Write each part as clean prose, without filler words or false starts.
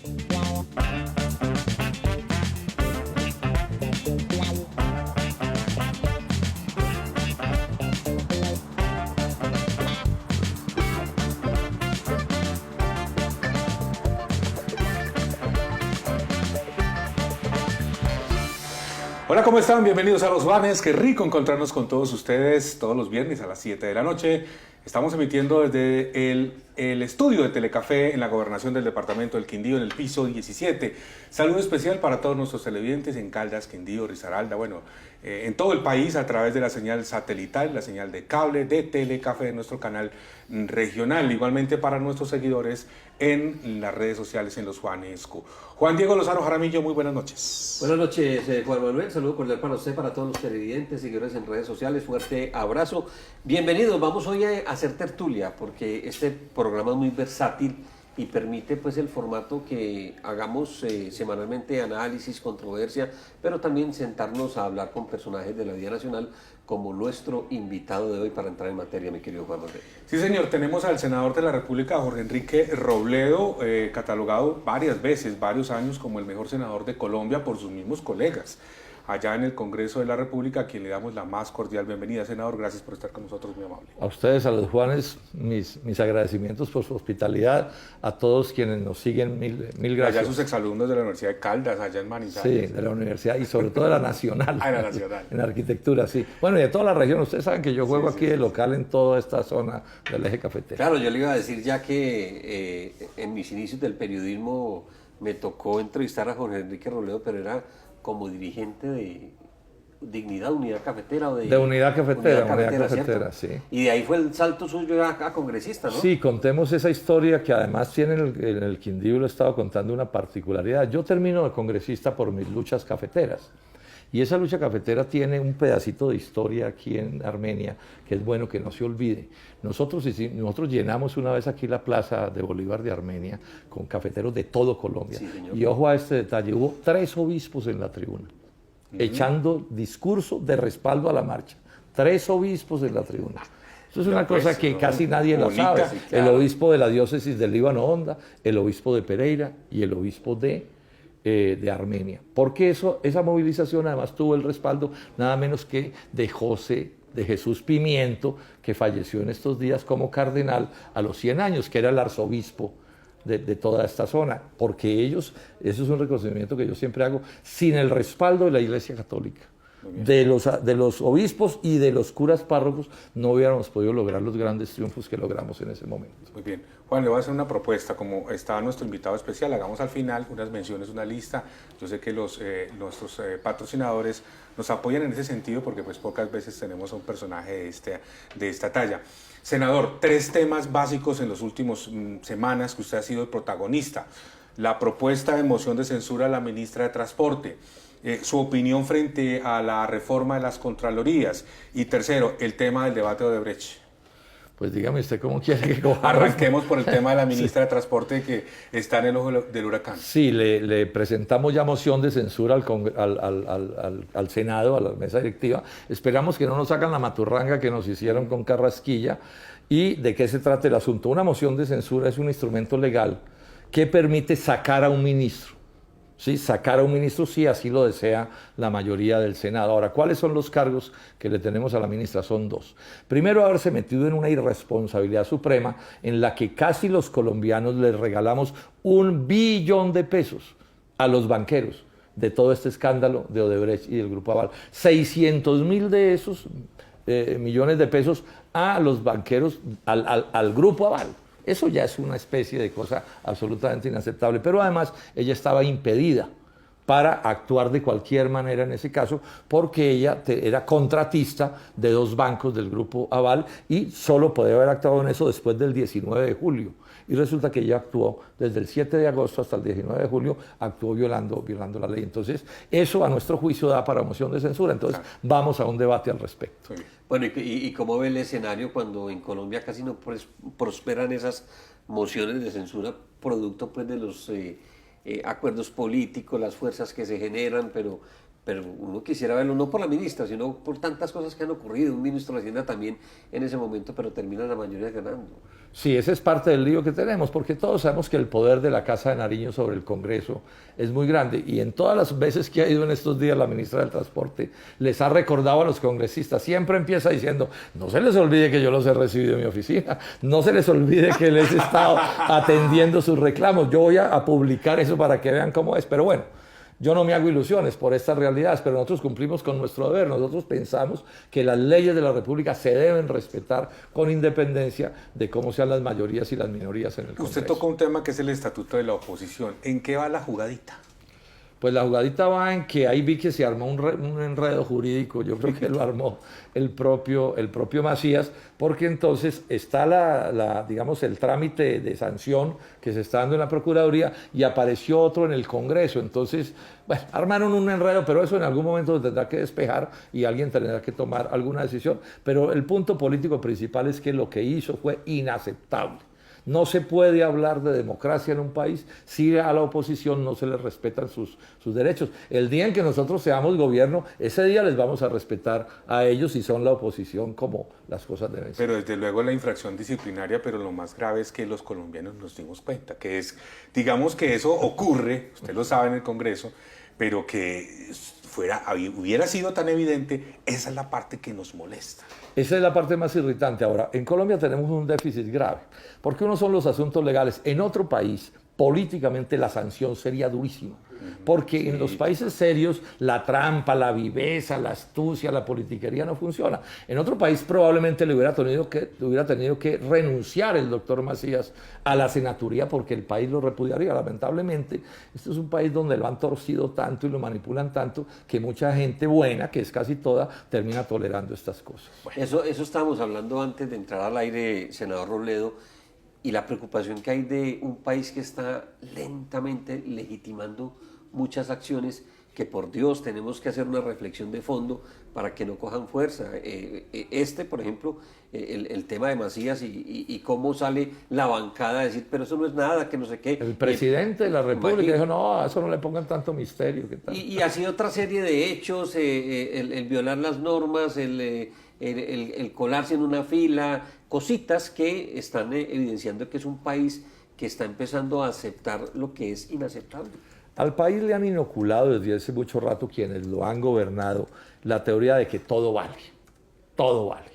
Hola, ¿cómo están? Bienvenidos a Los Juanes. Qué rico encontrarnos con todos ustedes todos los viernes a las 7 de la noche. Estamos emitiendo desde el estudio de Telecafé en la gobernación del departamento del Quindío, en el piso 17. Saludo especial para todos nuestros televidentes en Caldas, Quindío, Risaralda, en todo el país a través de la señal satelital, la señal de cable de Telecafé de nuestro canal regional. Igualmente para nuestros seguidores en las redes sociales en Los Juanes Q. Juan Diego Lozano Jaramillo, muy buenas noches. Buenas noches, Juan Manuel. Saludo cordial para usted, para todos los televidentes, seguidores en redes sociales. Fuerte abrazo. Bienvenidos. Vamos hoy a hacer tertulia porque este programa es muy versátil y permite pues el formato que hagamos semanalmente análisis, controversia, pero también sentarnos a hablar con personajes de la vida nacional como nuestro invitado de hoy para entrar en materia, mi querido Juan Manuel. Sí, señor, tenemos al senador de la República, Jorge Enrique Robledo, catalogado varias veces, varios años como el mejor senador de Colombia por sus mismos colegas allá en el Congreso de la República, a quien le damos la más cordial bienvenida. Senador, gracias por estar con nosotros, muy amable. A ustedes, a los Juanes, mis agradecimientos por su hospitalidad, a todos quienes nos siguen, mil gracias. Allá sus exalumnos de la Universidad de Caldas, allá en Manizales. Sí, de la universidad y sobre todo de la Nacional. De la Nacional. En arquitectura, sí. Bueno, y de toda la región. Ustedes saben que yo juego aquí de local en toda esta zona del eje cafetero. Claro, yo le iba a decir ya que en mis inicios del periodismo me tocó entrevistar a Jorge Enrique Robledo, pero era como dirigente de Dignidad, Unidad Cafetera. De Unidad Cafetera, sí. Y de ahí fue el salto suyo a congresista, ¿no? Sí, contemos esa historia que además tiene en el Quindío, lo he estado contando, una particularidad. Yo termino de congresista por mis luchas cafeteras. Y esa lucha cafetera tiene un pedacito de historia aquí en Armenia, que es bueno que no se olvide. Nosotros llenamos una vez aquí la plaza de Bolívar de Armenia con cafeteros de todo Colombia. Sí, señor. Y ojo a este detalle, hubo 3 obispos en la tribuna, echando discurso de respaldo a la marcha. 3 obispos en la tribuna. Eso es una cosa que casi nadie la sabe. Sí, claro. El obispo de la diócesis del Líbano Honda, el obispo de Pereira y el obispo de Armenia. Porque esa movilización además tuvo el respaldo nada menos que de Jesús Pimiento, que falleció en estos días como cardenal a los 100 años, que era el arzobispo de toda esta zona. Porque eso es un reconocimiento que yo siempre hago, sin el respaldo de la Iglesia Católica, de los obispos y de los curas párrocos, no hubiéramos podido lograr los grandes triunfos que logramos en ese momento. Muy bien. Juan, le voy a hacer una propuesta. Como está nuestro invitado especial, hagamos al final unas menciones, una lista. Yo sé que nuestros patrocinadores nos apoyan en ese sentido porque pues pocas veces tenemos a un personaje de esta talla. Senador, 3 temas básicos en las últimas semanas que usted ha sido el protagonista. La propuesta de moción de censura a la ministra de Transporte. Su opinión frente a la reforma de las Contralorías. Y tercero, el tema del debate de Odebrecht. Pues dígame usted cómo quiere que cojamos. Arranquemos por el tema de la ministra de Transporte que está en el ojo del huracán. Sí, le presentamos ya moción de censura al Senado, a la mesa directiva. Esperamos que no nos hagan la maturranga que nos hicieron con Carrasquilla. ¿Y de qué se trata el asunto? Una moción de censura es un instrumento legal que permite sacar a un ministro. Sí, sacar a un ministro si así lo desea la mayoría del Senado. Ahora, ¿cuáles son los cargos que le tenemos a la ministra? Son 2. Primero, haberse metido en una irresponsabilidad suprema en la que casi los colombianos les regalamos $1 billón a los banqueros de todo este escándalo de Odebrecht y del Grupo Aval. 600.000 de esos millones de pesos a los banqueros, al Grupo Aval. Eso ya es una especie de cosa absolutamente inaceptable, pero además ella estaba impedida para actuar de cualquier manera en ese caso, porque ella era contratista de 2 bancos del Grupo Aval y solo podía haber actuado en eso después del 19 de julio. Y resulta que ella actuó desde el 7 de agosto hasta el 19 de julio, actuó violando la ley. Entonces, eso a nuestro juicio da para moción de censura. Entonces, vamos a un debate al respecto. Bueno, ¿y cómo ve el escenario cuando en Colombia casi no prosperan esas mociones de censura, producto pues de los acuerdos políticos, las fuerzas que se generan, pero pero uno quisiera verlo no por la ministra, sino por tantas cosas que han ocurrido. Un ministro de Hacienda también en ese momento, pero termina la mayoría ganando. Sí, ese es parte del lío que tenemos, porque todos sabemos que el poder de la Casa de Nariño sobre el Congreso es muy grande, y en todas las veces que ha ido en estos días la ministra del Transporte les ha recordado a los congresistas, siempre empieza diciendo, no se les olvide que yo los he recibido en mi oficina, no se les olvide que les he estado atendiendo sus reclamos, yo voy a publicar eso para que vean cómo es, pero bueno. Yo no me hago ilusiones por estas realidades, pero nosotros cumplimos con nuestro deber. Nosotros pensamos que las leyes de la República se deben respetar con independencia de cómo sean las mayorías y las minorías en el Congreso. Usted tocó un tema que es el estatuto de la oposición. ¿En qué va la jugadita? Pues la jugadita va en que ahí vi que se armó un enredo jurídico, yo creo que lo armó el propio Macías, porque entonces está digamos, el trámite de sanción que se está dando en la Procuraduría y apareció otro en el Congreso. Entonces, bueno, armaron un enredo, pero eso en algún momento se tendrá que despejar y alguien tendrá que tomar alguna decisión. Pero el punto político principal es que lo que hizo fue inaceptable. No se puede hablar de democracia en un país si a la oposición no se les respetan sus derechos. El día en que nosotros seamos gobierno, ese día les vamos a respetar a ellos si son la oposición, como las cosas deben ser. Pero desde luego la infracción disciplinaria, pero lo más grave es que los colombianos nos dimos cuenta, que es, digamos que eso ocurre, usted lo sabe en el Congreso, pero que hubiera sido tan evidente, esa es la parte que nos molesta. Esa es la parte más irritante. Ahora, en Colombia tenemos un déficit grave, porque uno son los asuntos legales. En otro país, políticamente, la sanción sería durísima, porque en los países serios la trampa, la viveza, la astucia, la politiquería no funciona. En otro país probablemente le hubiera tenido que renunciar el doctor Macías a la senaturía porque el país lo repudiaría. Lamentablemente, este es un país donde lo han torcido tanto y lo manipulan tanto que mucha gente buena, que es casi toda, termina tolerando estas cosas. Bueno. Eso estábamos hablando antes de entrar al aire, senador Robledo, y la preocupación que hay de un país que está lentamente legitimando muchas acciones que, por Dios, tenemos que hacer una reflexión de fondo para que no cojan fuerza. Por ejemplo, el tema de Macías y cómo sale la bancada a decir, pero eso no es nada, que no sé qué. El presidente de la República dijo, no, a eso no le pongan tanto misterio. ¿Qué tal? Y así otra serie de hechos, el violar las normas, el colarse en una fila, cositas que están evidenciando que es un país que está empezando a aceptar lo que es inaceptable. Al país le han inoculado desde hace mucho rato quienes lo han gobernado la teoría de que todo vale, todo vale.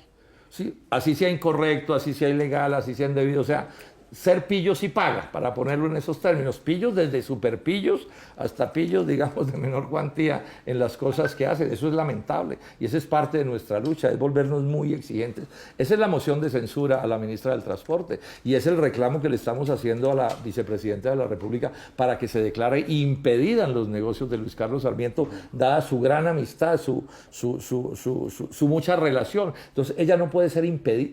¿Sí? Así sea incorrecto, así sea ilegal, así sea indebido, o sea, ser pillo sí paga, para ponerlo en esos términos. Pillos desde superpillos hasta pillos, digamos, de menor cuantía en las cosas que hacen. Eso es lamentable y esa es parte de nuestra lucha, es volvernos muy exigentes. Esa es la moción de censura a la ministra del Transporte y es el reclamo que le estamos haciendo a la vicepresidenta de la República para que se declare impedidan los negocios de Luis Carlos Sarmiento, dada su gran amistad, su mucha relación. Entonces ella no puede ser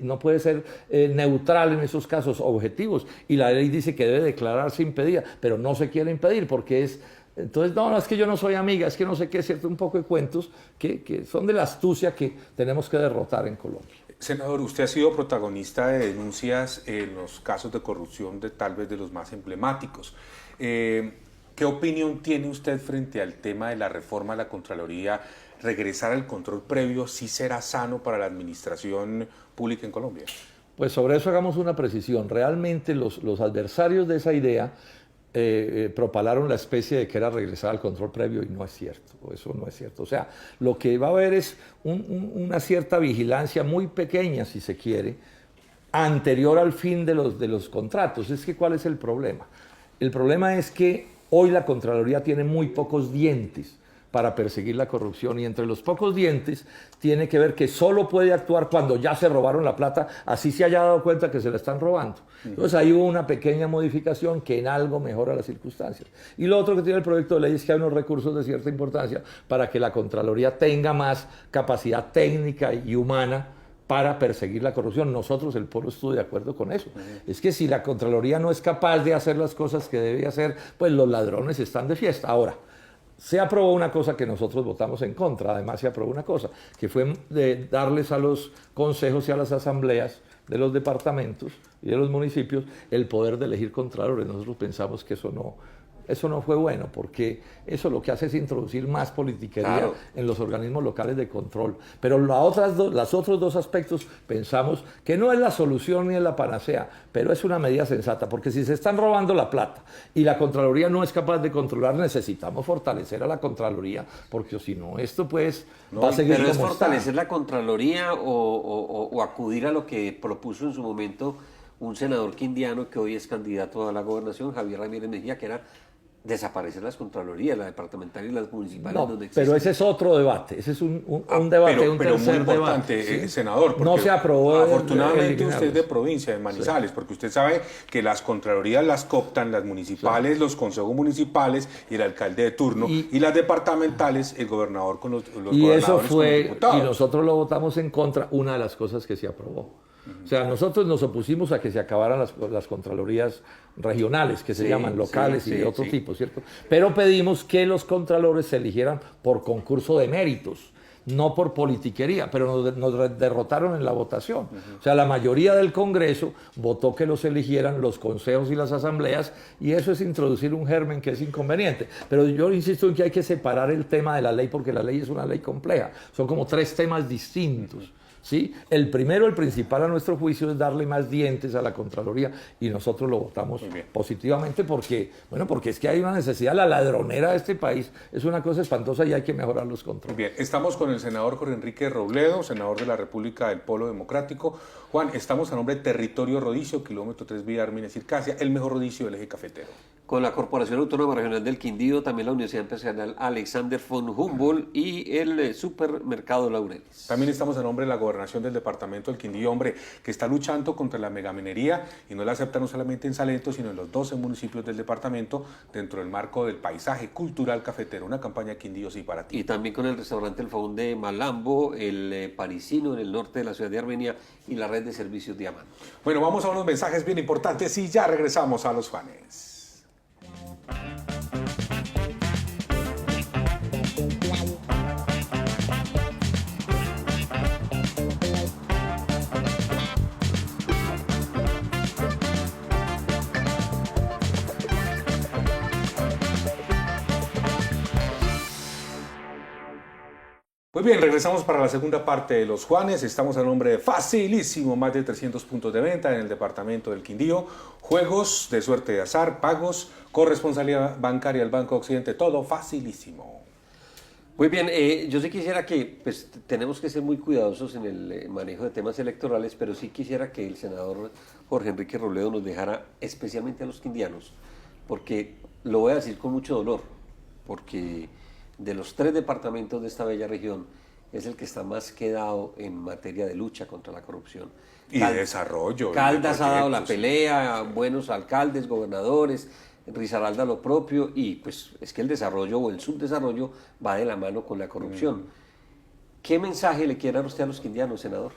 no puede ser neutral en esos casos, objetivos. Y la ley dice que debe declararse impedida, pero no se quiere impedir porque es... Entonces, no, es que yo no soy amiga, es que no sé qué, es cierto, un poco de cuentos que son de la astucia que tenemos que derrotar en Colombia. Senador, usted ha sido protagonista de denuncias en los casos de corrupción de tal vez de los más emblemáticos. ¿Qué opinión tiene usted frente al tema de la reforma a la Contraloría? ¿Regresar al control previo sí será sano para la administración pública en Colombia? Pues sobre eso hagamos una precisión. Realmente los adversarios de esa idea propalaron la especie de que era regresar al control previo y no es cierto, eso no es cierto. O sea, lo que va a haber es una cierta vigilancia muy pequeña, si se quiere, anterior al fin de los contratos. Es que ¿cuál es el problema? El problema es que hoy la Contraloría tiene muy pocos dientes para perseguir la corrupción y entre los pocos dientes tiene que ver que solo puede actuar cuando ya se robaron la plata, así se haya dado cuenta que se la están robando. Entonces ahí hubo una pequeña modificación que en algo mejora las circunstancias. Y lo otro que tiene el proyecto de ley es que hay unos recursos de cierta importancia para que la Contraloría tenga más capacidad técnica y humana para perseguir la corrupción. Nosotros, el pueblo, estuvo de acuerdo con eso. Es que si la Contraloría no es capaz de hacer las cosas que debe hacer, pues los ladrones están de fiesta. Ahora, se aprobó una cosa que nosotros votamos en contra, además se aprobó una cosa, que fue de darles a los consejos y a las asambleas de los departamentos y de los municipios el poder de elegir contralores. Nosotros pensamos que eso eso no fue bueno, porque eso lo que hace es introducir más politiquería Claro. en los organismos locales de control. Pero los otros dos aspectos pensamos que no es la solución ni es la panacea, pero es una medida sensata, porque si se están robando la plata y la Contraloría no es capaz de controlar, necesitamos fortalecer a la Contraloría, porque si no, esto pues va a seguir Pero es como está. fortalecer la Contraloría o acudir a lo que propuso en su momento un senador quindiano que hoy es candidato a la gobernación, Javier Ramírez Mejía, que era desaparecer las Contralorías, la departamental y las municipales, No, donde existen. pero ese es otro debate, ese es un debate, pero, un pero muy tercer importante, debate. ¿sí? senador. No porque se aprobó Afortunadamente eliminarlos. usted es de provincia, de Manizales, porque usted sabe que las contralorías las cooptan las municipales, los consejos municipales y el alcalde de turno, y las departamentales, el gobernador con los Y gobernadores eso con los fue, diputados. y nosotros lo votamos en contra, una de las cosas que se aprobó. O sea, nosotros nos opusimos a que se acabaran las contralorías regionales, que se Sí, llaman locales sí, y de sí, otro sí. tipo, ¿cierto? Pero pedimos que los contralores se eligieran por concurso de méritos, no por politiquería, pero nos derrotaron en la votación. O sea, la mayoría del Congreso votó que los eligieran los consejos y las asambleas, y eso es introducir un germen que es inconveniente. Pero yo insisto en que hay que separar el tema de la ley, porque la ley es una ley compleja. Son como tres temas distintos. ¿Sí? El primero, el principal a nuestro juicio, es darle más dientes a la Contraloría, y nosotros lo votamos positivamente porque es que hay una necesidad. La ladronera de este país es una cosa espantosa y hay que mejorar los controles. Bien, estamos con el senador Jorge Enrique Robledo, senador de la República del Polo Democrático. Juan, estamos a nombre de Territorio Rodicio, kilómetro 3 Vía Armines-Circasia, el mejor rodicio del eje cafetero. Con la Corporación Autónoma Regional del Quindío, también la Universidad Empresarial Alexander von Humboldt y el Supermercado Laureles. También estamos a nombre de la Gobernación del Departamento del Quindío, hombre, que está luchando contra la megaminería y no la acepta no solamente en Salento, sino en los 12 municipios del departamento dentro del marco del paisaje cultural cafetero, una campaña Quindío sí para ti. Y también con el restaurante El Faún de Malambo, el Parisino en el norte de la ciudad de Armenia y la red de servicios Diamante. Bueno, vamos a unos mensajes bien importantes y ya regresamos a los fans. Muy bien, regresamos para la segunda parte de Los Juanes. Estamos a nombre de Facilísimo, más de 300 puntos de venta en el departamento del Quindío. Juegos de suerte de azar, pagos, corresponsabilidad bancaria al Banco Occidente, todo facilísimo. Muy bien, yo sí quisiera que, pues tenemos que ser muy cuidadosos en el manejo de temas electorales, pero sí quisiera que el senador Jorge Enrique Robledo nos dejara especialmente a los quindianos, porque lo voy a decir con mucho dolor, porque de los 3 departamentos de esta bella región es el que está más quedado en materia de lucha contra la corrupción. Y de desarrollo. Caldas ha dado la proyectos. pelea, buenos alcaldes, gobernadores, Risaralda lo propio, y pues es que el desarrollo o el subdesarrollo va de la mano con la corrupción. ¿Qué mensaje le quiere dar usted a los quindianos, senador?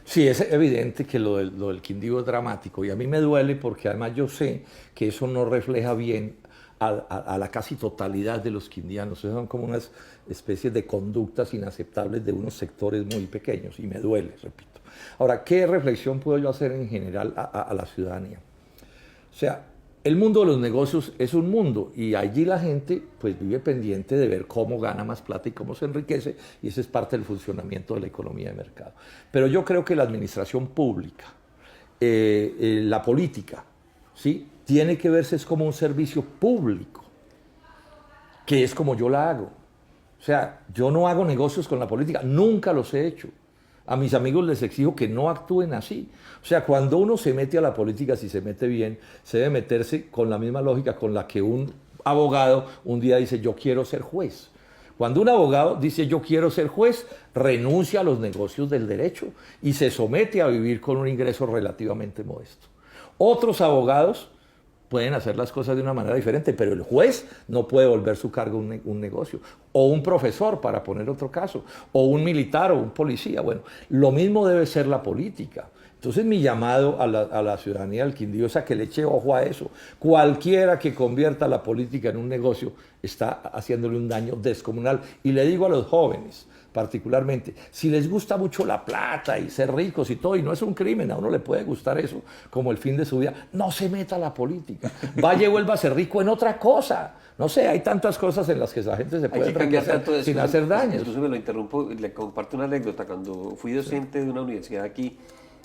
Sí, es evidente que lo del Quindío es dramático, y a mí me duele porque además yo sé que eso no refleja bien a la casi totalidad de los quindianos. Esas son como unas especies de conductas inaceptables de unos sectores muy pequeños, y me duele, repito. Ahora, ¿qué reflexión puedo yo hacer en general a la ciudadanía? O sea, el mundo de los negocios es un mundo, y allí la gente pues vive pendiente de ver cómo gana más plata y cómo se enriquece, y ese es parte del funcionamiento de la economía de mercado. Pero yo creo que la administración pública, la política, ¿sí?, tiene que verse como un servicio público, que es como yo la hago. O sea, yo no hago negocios con la política, nunca los he hecho. A mis amigos les exijo que no actúen así. O sea, cuando uno se mete a la política, si se mete bien, se debe meterse con la misma lógica con la que un abogado un día dice, yo quiero ser juez. Cuando un abogado dice, yo quiero ser juez, renuncia a los negocios del derecho y se somete a vivir con un ingreso relativamente modesto. Otros abogados pueden hacer las cosas de una manera diferente, pero el juez no puede volver su cargo un negocio. O un profesor, para poner otro caso, o un militar o un policía. Bueno, lo mismo debe ser la política. Entonces mi llamado a la ciudadanía del Quindío es a que le eche ojo a eso. Cualquiera que convierta la política en un negocio está haciéndole un daño descomunal. Y le digo a los jóvenes, particularmente, si les gusta mucho la plata y ser ricos y todo, y no es un crimen, a uno le puede gustar eso como el fin de su vida, no se meta a la política. Vaya y vuelva a ser rico en otra cosa. No sé, hay tantas cosas en las que la gente se puede enriquecer sin hacer daño. Incluso me lo interrumpo, le comparto una anécdota. Cuando fui docente de una universidad aquí,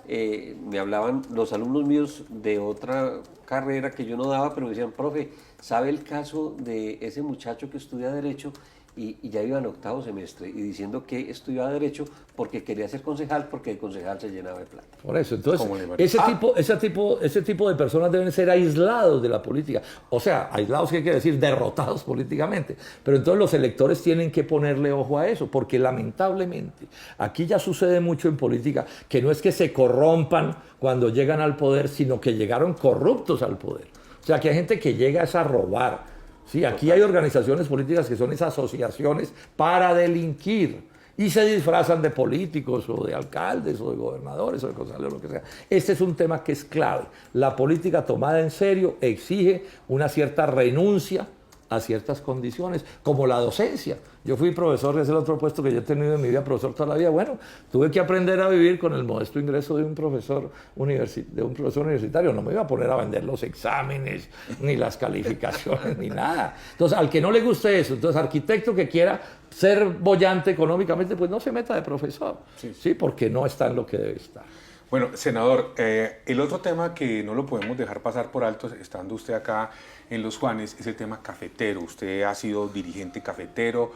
me hablaban los alumnos míos de otra carrera que yo no daba, pero me decían, profe, ¿sabe el caso de ese muchacho que estudia Derecho? Y ya iba en octavo semestre y diciendo que estudiaba Derecho porque quería ser concejal, porque el concejal se llenaba de plata. Por eso, entonces, ese tipo de personas deben ser aislados de la política. O sea, aislados, ¿qué quiere decir? Derrotados políticamente. Pero entonces los electores tienen que ponerle ojo a eso, porque lamentablemente aquí ya sucede mucho en política, que no es que se corrompan cuando llegan al poder, sino que llegaron corruptos al poder. O sea, que hay gente que llega a robar. Sí, aquí hay organizaciones políticas que son esas asociaciones para delinquir y se disfrazan de políticos o de alcaldes o de gobernadores o de concejales o lo que sea. Este es un tema que es clave. La política tomada en serio exige una cierta renuncia a ciertas condiciones, como la docencia. Yo fui profesor, es el otro puesto que yo he tenido en mi vida, profesor toda la vida. Bueno, tuve que aprender a vivir con el modesto ingreso de un profesor universitario. No me iba a poner a vender los exámenes, ni las calificaciones, ni nada. Entonces, al que no le guste eso, entonces, arquitecto que quiera ser boyante económicamente, pues no se meta de profesor, sí, porque no está en lo que debe estar. Bueno, senador, el otro tema que no lo podemos dejar pasar por alto, estando usted acá en Los Juanes, es el tema cafetero. Usted ha sido dirigente cafetero,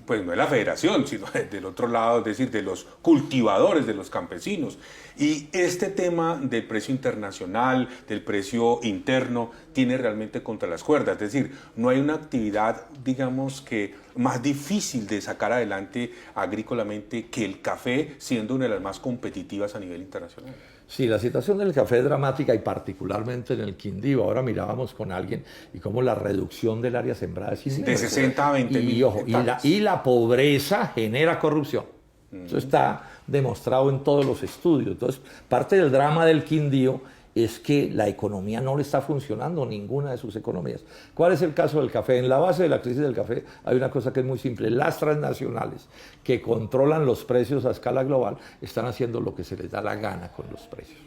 pues no de la federación, sino del otro lado, es decir, de los cultivadores, de los campesinos. Y este tema del precio internacional, del precio interno, tiene realmente contra las cuerdas. Es decir, no hay una actividad, digamos que más difícil de sacar adelante agrícolamente que el café, siendo una de las más competitivas a nivel internacional. Sí, la situación del café es dramática y particularmente en el Quindío. Ahora mirábamos con alguien y cómo la reducción del área sembrada es inmensa. De 60 a 20 mil hectáreas. Y la pobreza genera corrupción. Eso está demostrado en todos los estudios. Entonces, parte del drama del Quindío es que la economía no le está funcionando, ninguna de sus economías. ¿Cuál es el caso del café? En la base de la crisis del café hay una cosa que es muy simple. Las transnacionales que controlan los precios a escala global están haciendo lo que se les da la gana con los precios.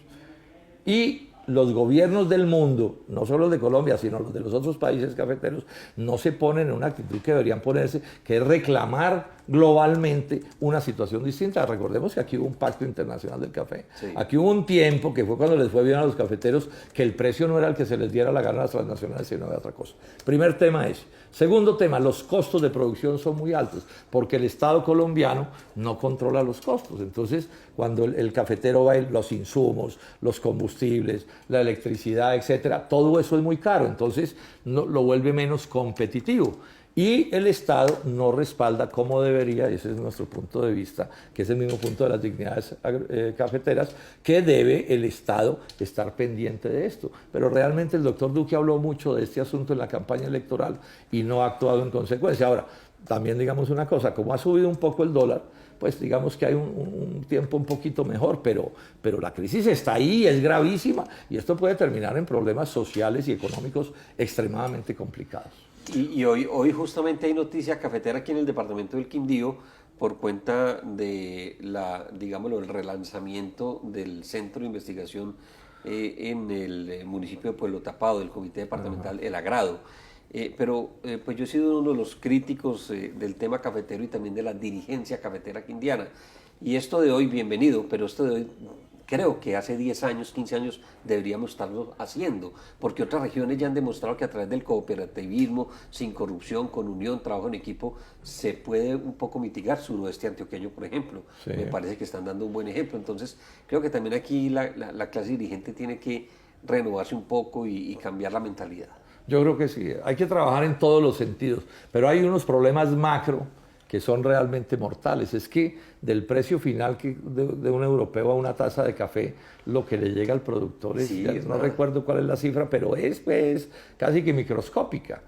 Y los gobiernos del mundo, no solo los de Colombia, sino los de los otros países cafeteros, no se ponen en una actitud que deberían ponerse, que es reclamar globalmente una situación distinta. Recordemos que aquí hubo un pacto internacional del café. Sí. Aquí hubo un tiempo, que fue cuando les fue bien a los cafeteros, que el precio no era el que se les diera la gana a las transnacionales, sino de otra cosa. Primer tema es. Segundo tema, los costos de producción son muy altos, porque el Estado colombiano no controla los costos. Entonces, cuando el cafetero va, los insumos, los combustibles, la electricidad, etcétera, todo eso es muy caro. Entonces, lo vuelve menos competitivo. Y el Estado no respalda como debería, y ese es nuestro punto de vista, que es el mismo punto de las dignidades cafeteras, que debe el Estado estar pendiente de esto. Pero realmente el doctor Duque habló mucho de este asunto en la campaña electoral y no ha actuado en consecuencia. Ahora, también digamos una cosa, como ha subido un poco el dólar, pues digamos que hay un tiempo un poquito mejor, pero la crisis está ahí, es gravísima, y esto puede terminar en problemas sociales y económicos extremadamente complicados. Y hoy justamente hay noticia cafetera aquí en el departamento del Quindío por cuenta de el relanzamiento del Centro de Investigación en el municipio de Pueblo Tapado, del Comité Departamental El Agrado. Pues yo he sido uno de los críticos del tema cafetero y también de la dirigencia cafetera quindiana. Y esto de hoy, bienvenido, pero esto de hoy creo que hace 10 años, 15 años deberíamos estarlo haciendo, porque otras regiones ya han demostrado que a través del cooperativismo, sin corrupción, con unión, trabajo en equipo, se puede un poco mitigar. Suroeste antioqueño, por ejemplo, sí. Me parece que están dando un buen ejemplo. Entonces, creo que también aquí la clase dirigente tiene que renovarse un poco y cambiar la mentalidad. Yo creo que sí, hay que trabajar en todos los sentidos, pero hay unos problemas macro que son realmente mortales. Es que del precio final de un europeo a una taza de café, lo que le llega al productor es, sí, no recuerdo cuál es la cifra, pero es pues, casi que microscópica.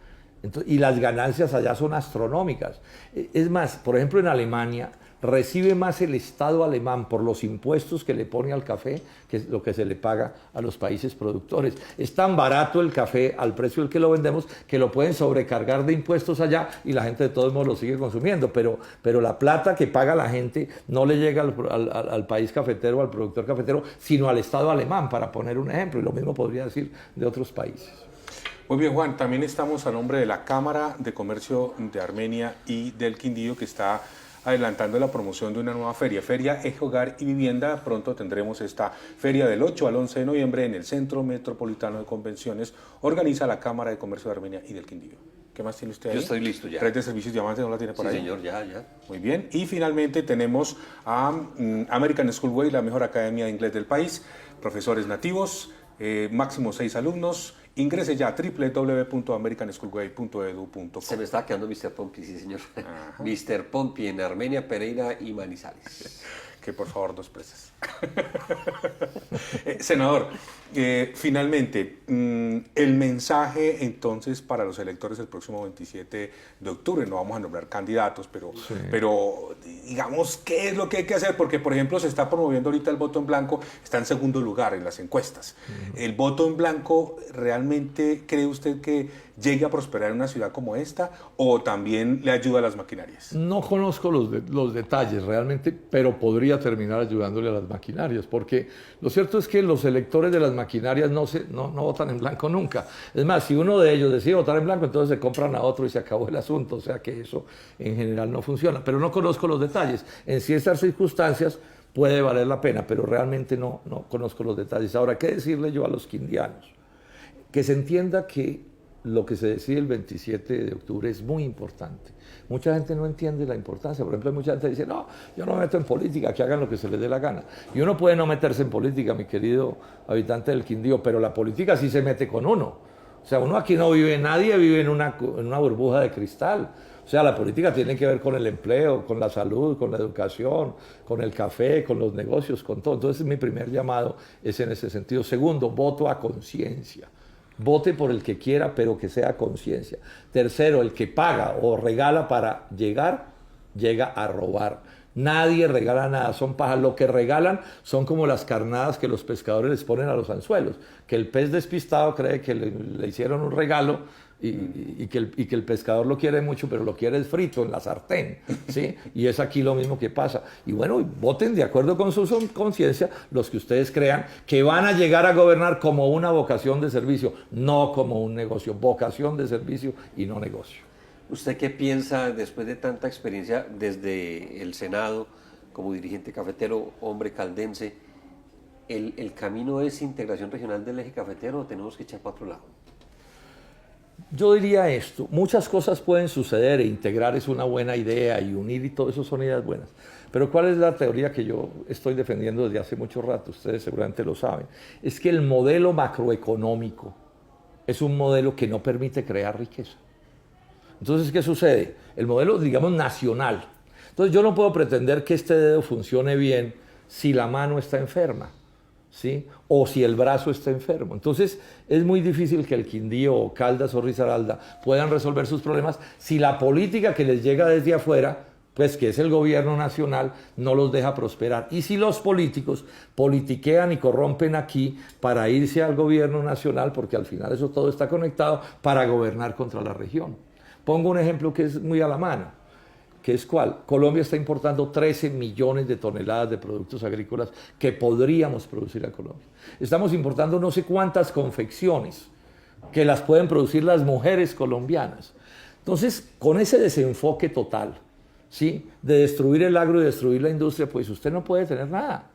Entonces, y las ganancias allá son astronómicas. Es más, por ejemplo, en Alemania recibe más el Estado alemán por los impuestos que le pone al café que lo que se le paga a los países productores. Es tan barato el café al precio al que lo vendemos que lo pueden sobrecargar de impuestos allá y la gente de todos modos lo sigue consumiendo, pero la plata que paga la gente no le llega al país cafetero, al productor cafetero, sino al Estado alemán, para poner un ejemplo, y lo mismo podría decir de otros países. Muy bien, Juan, también estamos a nombre de la Cámara de Comercio de Armenia y del Quindío, que está adelantando la promoción de una nueva feria, Feria Eje Hogar y Vivienda. Pronto tendremos esta feria del 8 al 11 de noviembre en el Centro Metropolitano de Convenciones. Organiza la Cámara de Comercio de Armenia y del Quindío. ¿Qué más tiene usted ahí? Yo estoy listo ya. Red de Servicios Diamantes, ¿no la tiene por ahí? Sí, señor, ya. Muy bien. Y finalmente tenemos a American Schoolway, la mejor academia de inglés del país. Profesores nativos, máximo 6 alumnos. Ingrese ya a www.americanschoolway.edu.co. Se me está quedando Mr. Pompi, sí, señor. Mr. Pompi en Armenia, Pereira y Manizales. Que por favor, 2 presas. Senador, finalmente, el mensaje entonces para los electores el próximo 27 de octubre, no vamos a nombrar candidatos, pero digamos, ¿qué es lo que hay que hacer? Porque, por ejemplo, se está promoviendo ahorita el voto en blanco, está en segundo lugar en las encuestas. ¿El voto en blanco realmente cree usted que llegue a prosperar en una ciudad como esta o también le ayuda a las maquinarias? No conozco los detalles realmente, pero podría terminar ayudándole a las maquinarias, porque lo cierto es que los electores de las maquinarias no votan en blanco nunca. Es más, si uno de ellos decide votar en blanco, entonces se compran a otro y se acabó el asunto, o sea que eso en general no funciona. Pero no conozco los detalles. En ciertas circunstancias puede valer la pena, pero realmente no conozco los detalles. Ahora, ¿qué decirle yo a los quindianos? Que se entienda que lo que se decide el 27 de octubre es muy importante. Mucha gente no entiende la importancia. Por ejemplo, mucha gente dice, no, yo no me meto en política, que hagan lo que se les dé la gana. Y uno puede no meterse en política, mi querido habitante del Quindío, pero la política sí se mete con uno. O sea, uno aquí no vive, nadie vive en una burbuja de cristal. O sea, la política tiene que ver con el empleo, con la salud, con la educación, con el café, con los negocios, con todo. Entonces, mi primer llamado es en ese sentido. Segundo, voto a conciencia. Vote por el que quiera, pero que sea conciencia. Tercero, el que paga o regala para llegar, llega a robar. Nadie regala nada, son pajas. Lo que regalan son como las carnadas que los pescadores les ponen a los anzuelos, que el pez despistado cree que le hicieron un regalo y que el pescador lo quiere mucho, pero lo quiere frito en la sartén, ¿sí? Y es aquí lo mismo que pasa. Y bueno, voten de acuerdo con su conciencia los que ustedes crean que van a llegar a gobernar como una vocación de servicio, no como un negocio. Vocación de servicio y no negocio. ¿Usted qué piensa después de tanta experiencia desde el Senado como dirigente cafetero, hombre caldense? ¿El camino es integración regional del eje cafetero o tenemos que echar para otro lado? Yo diría esto, muchas cosas pueden suceder e integrar es una buena idea y unir y todo eso son ideas buenas. Pero ¿cuál es la teoría que yo estoy defendiendo desde hace mucho rato? Ustedes seguramente lo saben. Es que el modelo macroeconómico es un modelo que no permite crear riqueza. Entonces, ¿qué sucede? El modelo, digamos, nacional. Entonces, yo no puedo pretender que este dedo funcione bien si la mano está enferma, ¿sí? O si el brazo está enfermo. Entonces, es muy difícil que el Quindío o Caldas o Risaralda puedan resolver sus problemas si la política que les llega desde afuera, pues que es el gobierno nacional, no los deja prosperar. Y si los políticos politiquean y corrompen aquí para irse al gobierno nacional, porque al final eso todo está conectado, para gobernar contra la región. Pongo un ejemplo que es muy a la mano, que es ¿cuál? Colombia está importando 13 millones de toneladas de productos agrícolas que podríamos producir a Colombia. Estamos importando no sé cuántas confecciones que las pueden producir las mujeres colombianas. Entonces, con ese desenfoque total, ¿sí? De destruir el agro y destruir la industria, pues usted no puede tener nada.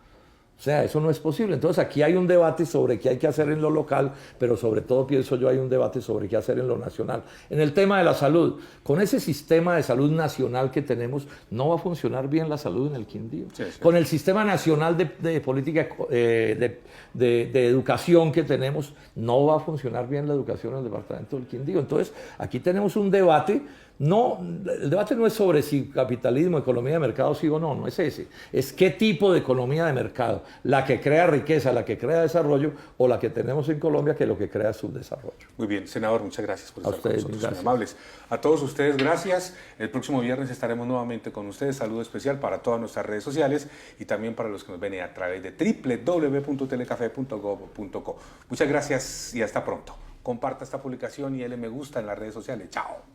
O sea, eso no es posible. Entonces aquí hay un debate sobre qué hay que hacer en lo local, pero sobre todo pienso yo hay un debate sobre qué hacer en lo nacional. En el tema de la salud, con ese sistema de salud nacional que tenemos, no va a funcionar bien la salud en el Quindío. Sí. Con el sistema nacional de política de educación que tenemos, no va a funcionar bien la educación en el departamento del Quindío. Entonces aquí tenemos un debate No, el debate no es sobre si capitalismo, economía de mercado, sí o no, no es ese. Es qué tipo de economía de mercado, la que crea riqueza, la que crea desarrollo, o la que tenemos en Colombia, que lo que crea es subdesarrollo. Muy bien, senador, muchas gracias por A estar con ustedes, nosotros, gracias. muy amables. A todos ustedes, gracias. El próximo viernes estaremos nuevamente con ustedes. Saludo especial para todas nuestras redes sociales y también para los que nos ven a través de www.telecafe.gov.co. Muchas gracias y hasta pronto. Comparta esta publicación y dele me gusta en las redes sociales. Chao.